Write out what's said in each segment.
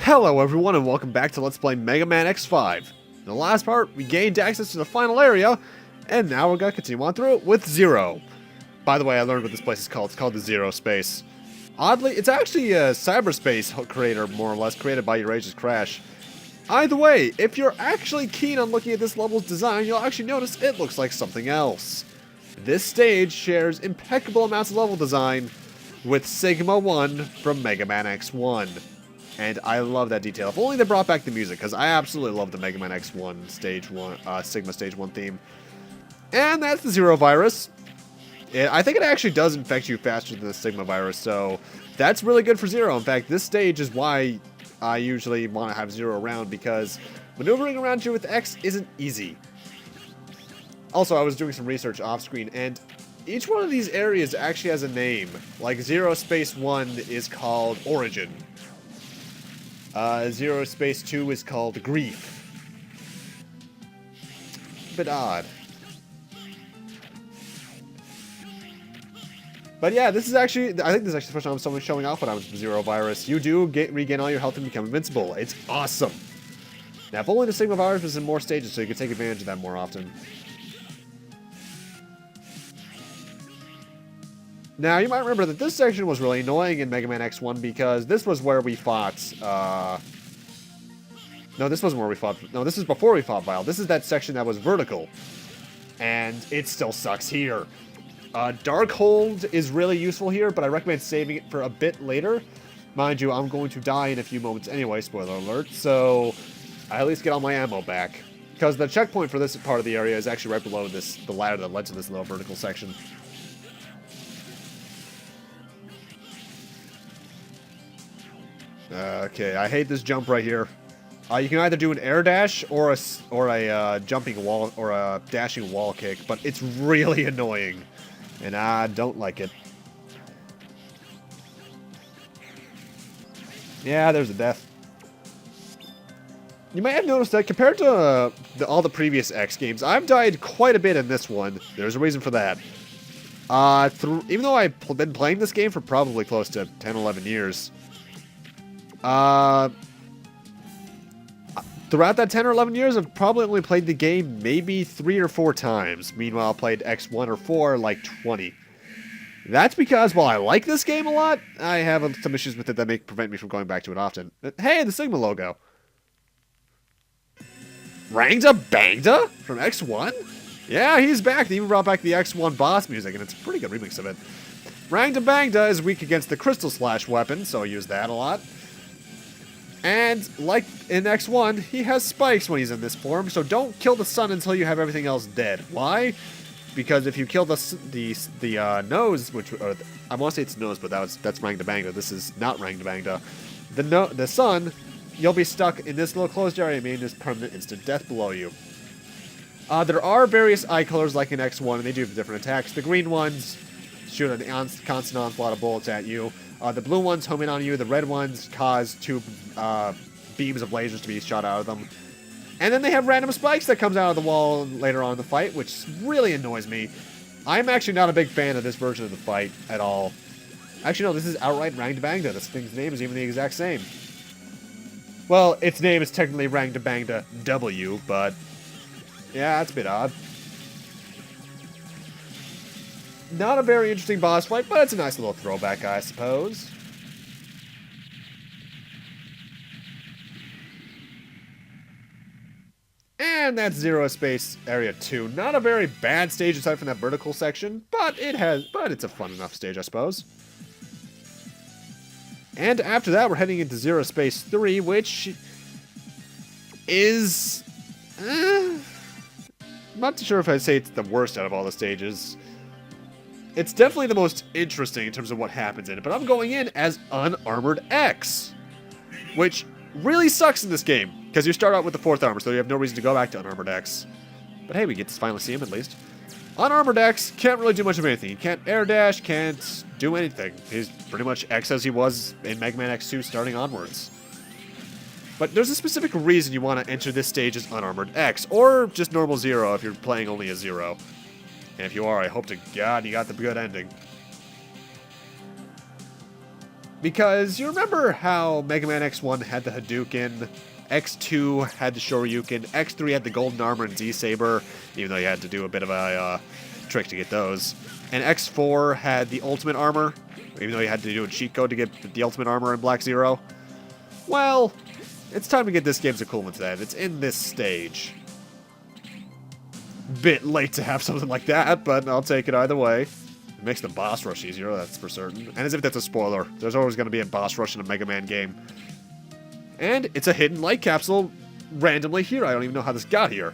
Hello everyone and welcome back to Let's Play Megaman X5. In the last part, we gained access to the final area, and now we're going to continue on through it with Zero. By the way, I learned what this place is called. It's called the Zero Space. Oddly, it's actually a cyberspace creator, more or less, created by Eurasia's Crash. Either way, if you're actually keen on looking at this level's design, you'll actually notice it looks like something else. This stage shares impeccable amounts of level design with Sigma 1 from Megaman X1. And I love that detail. If only they brought back the music, because I absolutely love the Megaman X1 Stage 1, Sigma Stage 1 theme. And that's the Zero virus. I think it actually does infect you faster than the Sigma virus, so that's really good for Zero. In fact, this stage is why I usually want to have Zero around, because maneuvering around you with X isn't easy. Also, I was doing some research off screen, and each one of these areas actually has a name. Like Zero Space 1 is called Origin. Zero Space 2 is called Grief. A bit odd. But yeah, this is actually, I think this is actually the first time someone's showing off when I was Zero Virus. You do regain all your health and become invincible. It's awesome. Now, if only the Sigma Virus was in more stages so you could take advantage of that more often. Now, you might remember that this section was really annoying in Mega Man X1 because this was where we fought, no, this wasn't where we fought, no, this is before we fought Vile. This is that section that was vertical, and it still sucks here. Darkhold is really useful here, but I recommend saving it for a bit later. Mind you, I'm going to die in a few moments anyway, spoiler alert, so I at least get all my ammo back. Because the checkpoint for this part of the area is actually right below this, the ladder that led to this little vertical section. Okay, I hate this jump right here. You can either do an air dash or a jumping wall or a dashing wall kick, but it's really annoying, and I don't like it. Yeah, there's a death. You might have noticed that compared to all the previous X games, I've died quite a bit in this one. There's a reason for that. Even though I've been playing this game for probably close to 10, 11 years. Throughout that 10 or 11 years, I've probably only played the game maybe 3 or 4 times. Meanwhile, I played X1 or 4 like 20. That's because, while I like this game a lot, I have some issues with it that may prevent me from going back to it often. Hey, the Sigma logo. Rangda Bangda from X1? Yeah, he's back. They even brought back the X1 boss music, and it's a pretty good remix of it. Rangda Bangda is weak against the Crystal Slash weapon, so I use that a lot. And, like in X1, he has spikes when he's in this form, so don't kill the sun until you have everything else dead. Why? Because if you kill the nose, which, I want to say it's nose, but that's Rangda Bangda. This is not Rangda Bangda. The sun, you'll be stuck in this little closed area, meaning there's permanent instant death below you. There are various eye colors like in X1, and they do have different attacks. The green ones shoot a constant onslaught of bullets at you. The blue ones home in on you. The red ones cause 2 beams of lasers to be shot out of them. And then they have random spikes that comes out of the wall later on in the fight, which really annoys me. I'm actually not a big fan of this version of the fight at all. Actually, no, this is outright Rangda Bangda. This thing's name is even the exact same. Well, its name is technically Rangda Bangda W, but yeah, that's a bit odd. Not a very interesting boss fight, but it's a nice little throwback, I suppose. And that's Zero Space Area 2. Not a very bad stage aside from that vertical section, but it's a fun enough stage, I suppose. And after that, we're heading into Zero Space 3, which is I'm not too sure if I'd say it's the worst out of all the stages. It's definitely the most interesting in terms of what happens in it, but I'm going in as Unarmored X, which really sucks in this game, because you start out with the 4th armor, so you have no reason to go back to Unarmored X. But hey, we get to finally see him at least. Unarmored X can't really do much of anything. He can't air dash, can't do anything. He's pretty much X as he was in Mega Man X2 starting onwards. But there's a specific reason you want to enter this stage as Unarmored X, or just normal Zero if you're playing only as Zero. And if you are, I hope to God you got the good ending. Because you remember how Mega Man X1 had the Hadouken, X2 had the Shoryuken, X3 had the Golden Armor and Z-Saber, even though you had to do a bit of a trick to get those. And X4 had the Ultimate Armor, even though you had to do a cheat code to get the Ultimate Armor in Black Zero. Well, it's time to get this game's equivalent to that. It's in this stage. Bit late to have something like that, but I'll take it either way. It makes the boss rush easier, that's for certain. And as if that's a spoiler, there's always going to be a boss rush in a Mega Man game. And it's a hidden light capsule randomly here. I don't even know how this got here.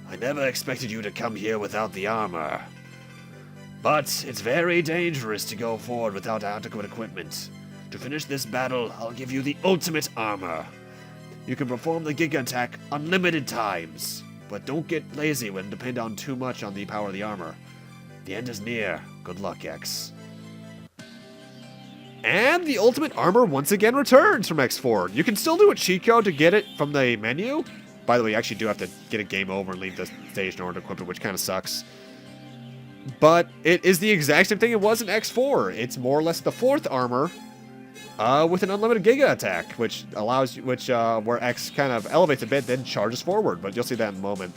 I never expected you to come here without the armor. But it's very dangerous to go forward without adequate equipment. To finish this battle, I'll give you the ultimate armor. You can perform the Giga Attack unlimited times. But don't get lazy when depend on too much on the power of the armor. The end is near. Good luck, X. And the ultimate armor once again returns from X4. You can still do a cheat code to get it from the menu. By the way, you actually do have to get a game over and leave the stage in order to equip it, which kind of sucks. But it is the exact same thing it was in X4. It's more or less the fourth armor with an unlimited Giga Attack, which allows you, where X kind of elevates a bit, then charges forward. But you'll see that in a moment.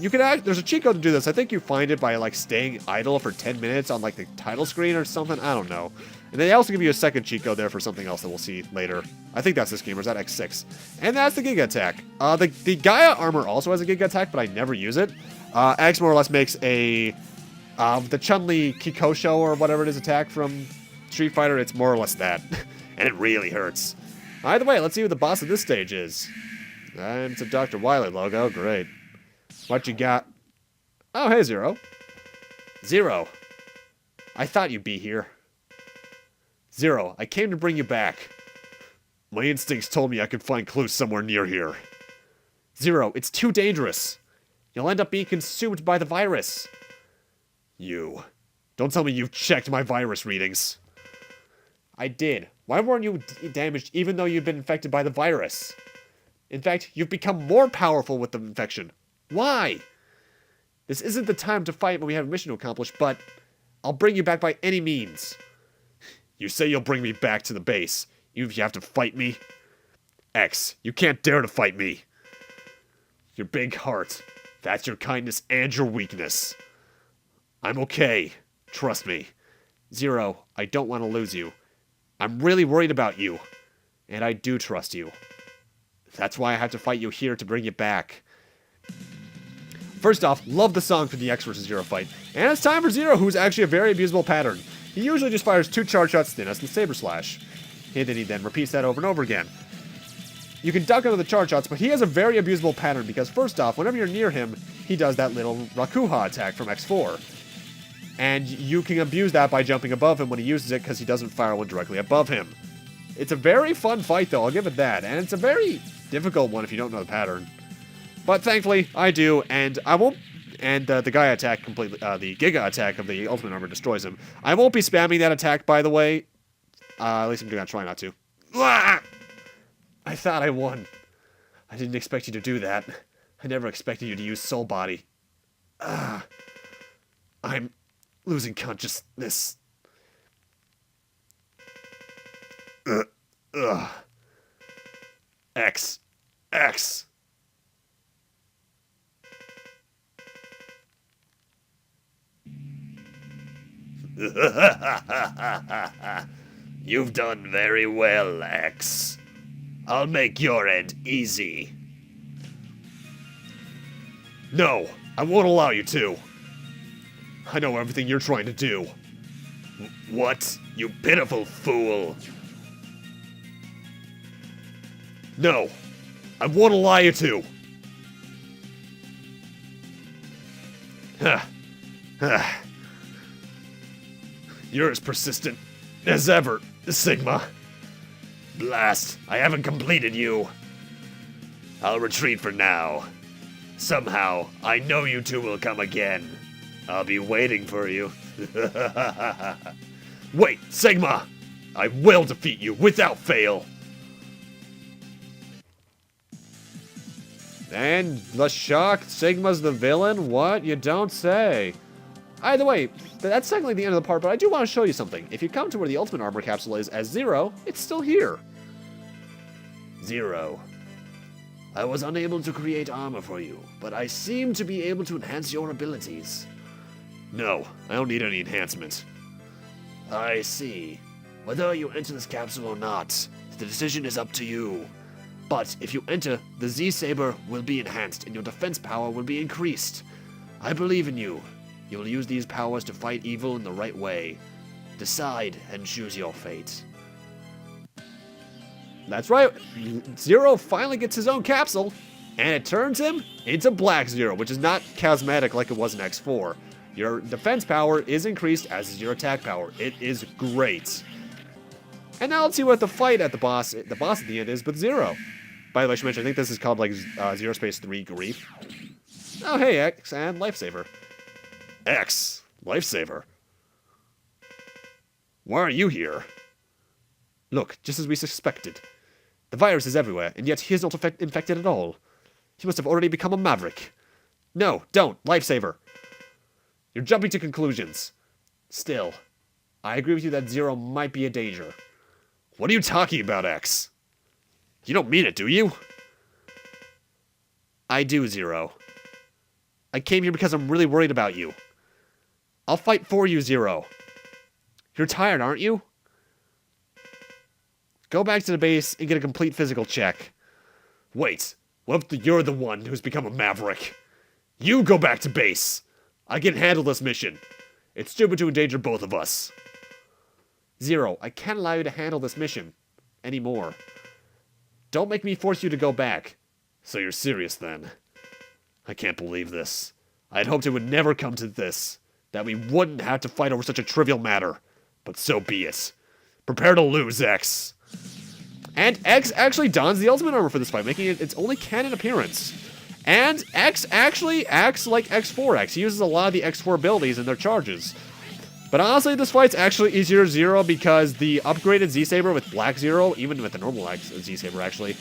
You can there's a cheat code to do this. I think you find it by like staying idle for 10 minutes on like the title screen or something. I don't know. And they also give you a second cheat code there for something else that we'll see later. I think that's this game, or is that X6? And that's the Giga Attack. The Gaia armor also has a Giga Attack, but I never use it. X more or less makes a the Chun-Li Kikosho or whatever it is attack from Street Fighter. It's more or less that. And it really hurts. Either way, let's see who the boss of this stage is. And it's a Dr. Wily logo. Great. What you got? Oh, hey, Zero. Zero. I thought you'd be here. Zero, I came to bring you back. My instincts told me I could find clues somewhere near here. Zero, it's too dangerous. You'll end up being consumed by the virus. You. Don't tell me you've checked my virus readings. I did. Why weren't you damaged even though you'd been infected by the virus? In fact, you've become more powerful with the infection. Why? This isn't the time to fight when we have a mission to accomplish, but I'll bring you back by any means. You say you'll bring me back to the base. You have to fight me? X, you can't dare to fight me. Your big heart. That's your kindness and your weakness. I'm okay. Trust me. Zero, I don't want to lose you. I'm really worried about you. And I do trust you. That's why I have to fight you here to bring you back. First off, love the song for the X vs. Zero fight. And it's time for Zero, who's actually a very abusable pattern. He usually just fires 2 charge shots, then has the Saber Slash. And then he repeats that over and over again. You can duck under the charge shots, but he has a very abusable pattern because first off, whenever you're near him, he does that little Rakuha attack from X4. And you can abuse that by jumping above him when he uses it because he doesn't fire one directly above him. It's a very fun fight though, I'll give it that. And it's a very difficult one if you don't know the pattern. But thankfully, I do, and I won't. And the Gaia attack completely, the Giga attack of the Ultimate Armor destroys him. I won't be spamming that attack, by the way. At least I'm gonna try not to. I thought I won. I didn't expect you to do that. I never expected you to use Soul Body. I'm losing consciousness. X. You've done very well, X. I'll make your end easy. No, I won't allow you to. I know everything you're trying to do. What? You pitiful fool. No, I won't allow you to. You're as persistent as ever, Sigma. Blast, I haven't completed you. I'll retreat for now. Somehow, I know you two will come again. I'll be waiting for you. Wait, Sigma! I will defeat you without fail. And the shock, Sigma's the villain? What? You don't say. Either way, that's technically the end of the part, but I do want to show you something. If you come to where the ultimate armor capsule is as Zero, it's still here. Zero. I was unable to create armor for you, but I seem to be able to enhance your abilities. No, I don't need any enhancement. I see. Whether you enter this capsule or not, the decision is up to you. But if you enter, the Z-Saber will be enhanced and your defense power will be increased. I believe in you. You will use these powers to fight evil in the right way. Decide and choose your fate. That's right. Zero finally gets his own capsule, and it turns him into Black Zero, which is not cosmetic like it was in X4. Your defense power is increased, as is your attack power. It is great. And now let's see what the fight at the boss at the end is with Zero. By the way, I should mention, I think this is called like Zero Space 3 Grief. Oh, hey, X and Lifesaver. X, Lifesaver. Why are you here? Look, just as we suspected. The virus is everywhere, and yet he is not infected at all. He must have already become a maverick. No, don't, Lifesaver. You're jumping to conclusions. Still, I agree with you that Zero might be a danger. What are you talking about, X? You don't mean it, do you? I do, Zero. I came here because I'm really worried about you. I'll fight for you, Zero. You're tired, aren't you? Go back to the base and get a complete physical check. Wait, what if you're the one who's become a maverick? You go back to base. I can handle this mission. It's stupid to endanger both of us. Zero, I can't allow you to handle this mission anymore. Don't make me force you to go back. So you're serious then? I can't believe this. I'd hoped it would never come to this. That we wouldn't have to fight over such a trivial matter. But so be it. Prepare to lose, X. And X actually dons the ultimate armor for this fight, making it its only canon appearance. And X actually acts like X4X. He uses a lot of the X4 abilities in their charges. But honestly, this fight's actually easier to Zero because the upgraded Z-Saber with Black Zero, even with the normal Z-Saber actually,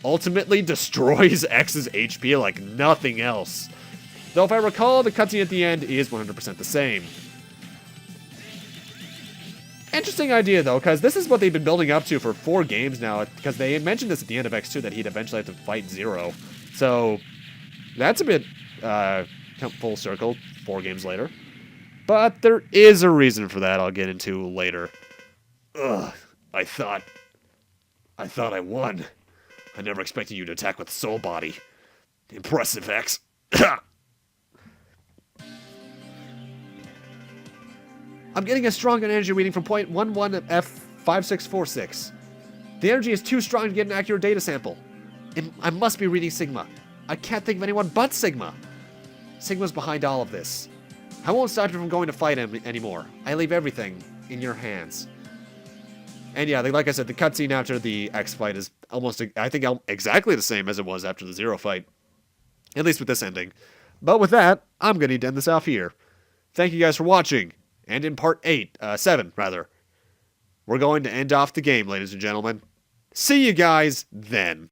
ultimately destroys X's HP like nothing else. Though if I recall, the cutscene at the end is 100% the same. Interesting idea though, because this is what they've been building up to for 4 games now, because they mentioned this at the end of X2 that he'd eventually have to fight Zero. So that's a bit full circle 4 games later. But there is a reason for that I'll get into later. Ugh, I thought I won. I never expected you to attack with Soul Body. Impressive, X. I'm getting a strong energy reading from point 11 F.6 The energy is too strong to get an accurate data sample. I must be reading Sigma. I can't think of anyone but Sigma. Sigma's behind all of this. I won't stop you from going to fight him anymore. I leave everything in your hands. And yeah, like I said, the cutscene after the X fight is almost, I think, exactly the same as it was after the Zero fight. At least with this ending. But with that, I'm going to need to end this off here. Thank you guys for watching. And in part 7, we're going to end off the game, ladies and gentlemen. See you guys then.